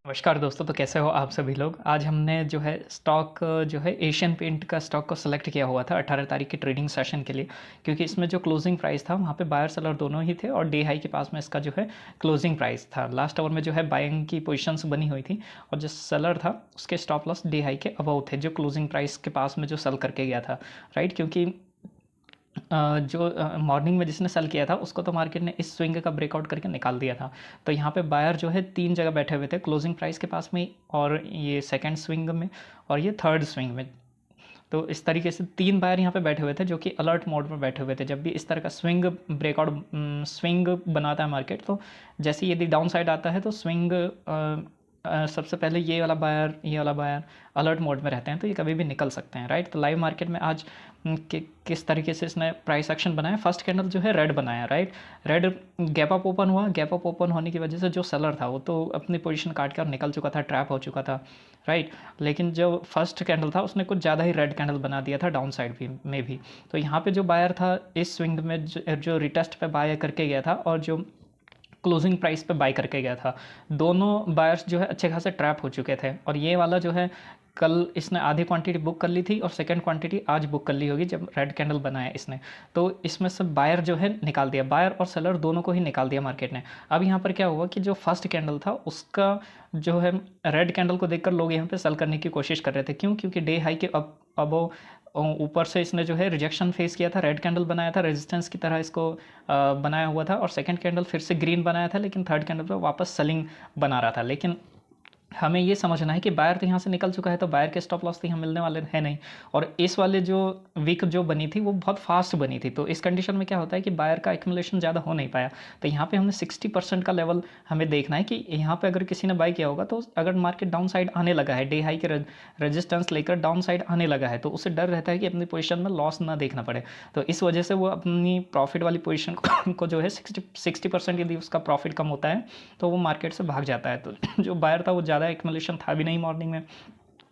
नमस्कार दोस्तों, तो कैसे हो आप सभी लोग। आज हमने जो है स्टॉक जो है एशियन पेंट का स्टॉक को सेलेक्ट किया हुआ था 18 तारीख के ट्रेडिंग सेशन के लिए, क्योंकि इसमें जो क्लोजिंग प्राइस था वहाँ पे बायर सेलर दोनों ही थे और डे हाई के पास में इसका जो है क्लोजिंग प्राइस था। लास्ट आवर में जो है बाइंग की पोजीशंस बनी हुई थी और जो सेलर था उसके स्टॉप लॉस डे हाई के अबव थे, जो क्लोजिंग प्राइस के पास में जो सेल करके गया था, राइट। क्योंकि जो मॉर्निंग में जिसने सेल किया था उसको तो मार्केट ने इस स्विंग का ब्रेकआउट करके निकाल दिया था। तो यहाँ पे बायर जो है 3 जगह बैठे हुए थे, क्लोजिंग प्राइस के पास में और ये सेकंड स्विंग में और ये थर्ड स्विंग में। तो इस तरीके से 3 बायर यहाँ पे बैठे हुए थे जो कि अलर्ट मोड में बैठे हुए थे। जब भी इस तरह का स्विंग ब्रेकआउट स्विंग बनाता है मार्केट, तो जैसे यदि डाउन साइड आता है तो स्विंग सबसे पहले ये वाला बायर अलर्ट मोड में रहते हैं, तो ये कभी भी निकल सकते हैं, राइट। तो लाइव मार्केट में आज किस तरीके से इसने प्राइस एक्शन बनाया। फर्स्ट कैंडल जो है रेड बनाया, right. Red gap up open हुआ, गैप अप ओपन होने की वजह से जो सेलर था वो तो अपनी पोजीशन काट कर निकल चुका था, ट्रैप हो चुका था, राइट। लेकिन जो फर्स्ट कैंडल था उसने कुछ ज़्यादा ही रेड कैंडल बना दिया था डाउन साइड भी में भी। तो यहाँ पे जो बायर था इस स्विंग में जो रिटेस्ट पे बाय करके गया था और जो क्लोजिंग प्राइस पे बाय करके गया था, दोनों बायर्स जो है अच्छे खासे ट्रैप हो चुके थे। और ये वाला जो है कल इसने आधी क्वांटिटी बुक कर ली थी और सेकंड क्वांटिटी आज बुक कर ली होगी जब रेड कैंडल बनाया इसने। तो इसमें से बायर जो है निकाल दिया, बायर और सेलर दोनों को ही निकाल दिया मार्केट ने। अब यहाँ पर क्या हुआ कि जो फर्स्ट कैंडल था उसका जो है रेड कैंडल को देखकर लोग यहाँ पे सेल करने की कोशिश कर रहे थे। क्यों? क्योंकि डे हाई के अब ऊपर से इसने जो है रिजेक्शन फेस किया था, रेड कैंडल बनाया था, रेजिस्टेंस की तरह इसको बनाया हुआ था और सेकंड कैंडल फिर से ग्रीन बनाया था, लेकिन थर्ड कैंडल पर वापस सेलिंग बना रहा था। लेकिन हमें ये समझना है कि बायर तो यहाँ से निकल चुका है, तो बायर के स्टॉप लॉस तो यहाँ मिलने वाले हैं नहीं। और इस वाले जो वीक जो बनी थी वो बहुत फास्ट बनी थी, तो इस कंडीशन में क्या होता है कि बायर का एक्यूमुलेशन ज़्यादा हो नहीं पाया। तो यहाँ पे हमने 60% का लेवल हमें देखना है कि यहाँ पे अगर किसी ने बाई किया होगा, तो अगर मार्केट डाउन साइड आने लगा है, डे हाई के रेजिस्टेंस लेकर डाउन साइड आने लगा है, तो उसे डर रहता है कि अपनी पोजिशन में लॉस ना देखना पड़े। तो इस वजह से वो अपनी प्रॉफिट वाली पोजिशन को जो है 60% यदि उसका प्रॉफिट कम होता है तो वो मार्केट से भाग जाता है। तो जो बायर था वो ज़्यादा एक्यूमुलेशन था भी नहीं मॉर्निंग में।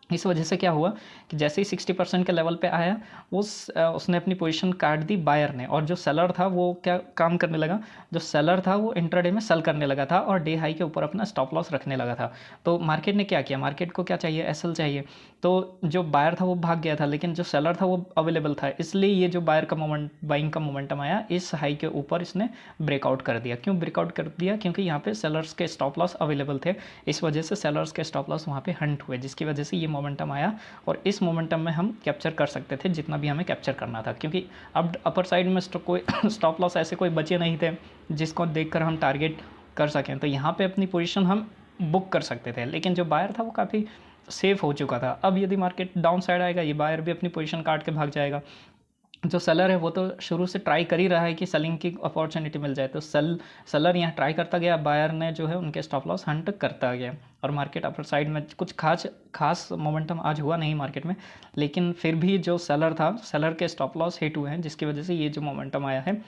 इस वजह से क्या हुआ कि जैसे ही 60% के लेवल पे आया उसने अपनी पोजीशन काट दी बायर ने, और जो सेलर था वो क्या काम करने लगा, जो सेलर था वो इंट्राडे में सेल करने लगा था और डे हाई के ऊपर अपना स्टॉप लॉस रखने लगा था। तो मार्केट ने क्या किया, मार्केट को क्या चाहिए, एसएल चाहिए। तो जो बायर था वो भाग गया था, लेकिन जो सेलर था वो अवेलेबल था, इसलिए ये जो बायर का बाइंग का मोमेंटम आया इस हाई के ऊपर इसने ब्रेकआउट कर दिया। क्यों ब्रेकआउट कर दिया? क्योंकि यहाँ पे सेलर्स के स्टॉप लॉस अवेलेबल थे, इस वजह से सेलर्स के स्टॉप लॉस वहाँ पे हंट हुए, जिसकी वजह से ये मोमेंटम आया और इस मोमेंटम में हम कैप्चर कर सकते थे जितना भी हमें कैप्चर करना था। क्योंकि अब अपर साइड में कोई स्टॉप लॉस ऐसे कोई बचे नहीं थे जिसको देखकर हम टारगेट कर सकें, तो यहाँ पे अपनी पोजीशन हम बुक कर सकते थे। लेकिन जो बायर था वो काफ़ी सेफ हो चुका था। अब यदि मार्केट डाउन साइड आएगा, ये बायर भी अपनी पोजीशन काट के भाग जाएगा। जो सेलर है वो तो शुरू से ट्राई कर ही रहा है कि सेलिंग की अपॉर्चुनिटी मिल जाए, तो सेलर यहाँ ट्राई करता गया, बायर ने जो है उनके स्टॉप लॉस हंट करता गया और मार्केट अपर साइड में कुछ खास मोमेंटम आज हुआ नहीं मार्केट में। लेकिन फिर भी जो सेलर था, सेलर के स्टॉप लॉस हिट हुए हैं, जिसकी वजह से ये जो मोमेंटम आया है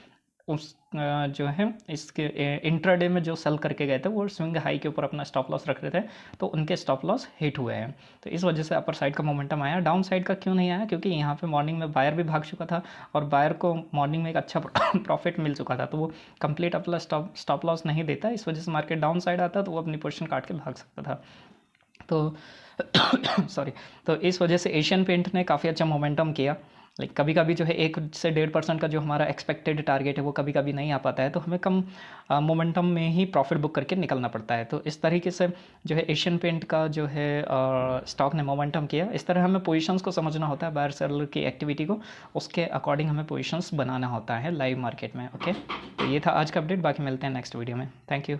उस जो है इसके इंट्राडे में जो सेल करके गए थे वो स्विंग हाई के ऊपर अपना स्टॉप लॉस रख रहे थे, तो उनके स्टॉप लॉस हिट हुए हैं। तो इस वजह से अपर साइड का मोमेंटम आया। डाउन साइड का क्यों नहीं आया? क्योंकि यहाँ पे मॉर्निंग में बायर भी भाग चुका था और बायर को मॉर्निंग में एक अच्छा प्रॉफिट मिल चुका था, तो वो कंप्लीट अपना स्टॉप लॉस नहीं देता। इस वजह से मार्केट डाउन साइड आता तो वो अपनी पोजिशन काट के भाग सकता था। तो सॉरी, तो इस वजह से एशियन पेंट ने काफ़ी अच्छा मोमेंटम किया। लाइक कभी कभी जो है 1 से 1.5% का जो हमारा एक्सपेक्टेड टारगेट है वो कभी कभी नहीं आ पाता है, तो हमें कम मोमेंटम में ही प्रॉफिट बुक करके निकलना पड़ता है। तो इस तरीके से जो है एशियन पेंट का जो है स्टॉक ने मोमेंटम किया। इस तरह हमें पोजीशंस को समझना होता है, बायर सेलर की एक्टिविटी को, उसके अकॉर्डिंग हमें पोजीशंस बनाना होता है लाइव मार्केट में। ओके, तो ये था आज का अपडेट, बाकी मिलते हैं नेक्स्ट वीडियो में। Thank you.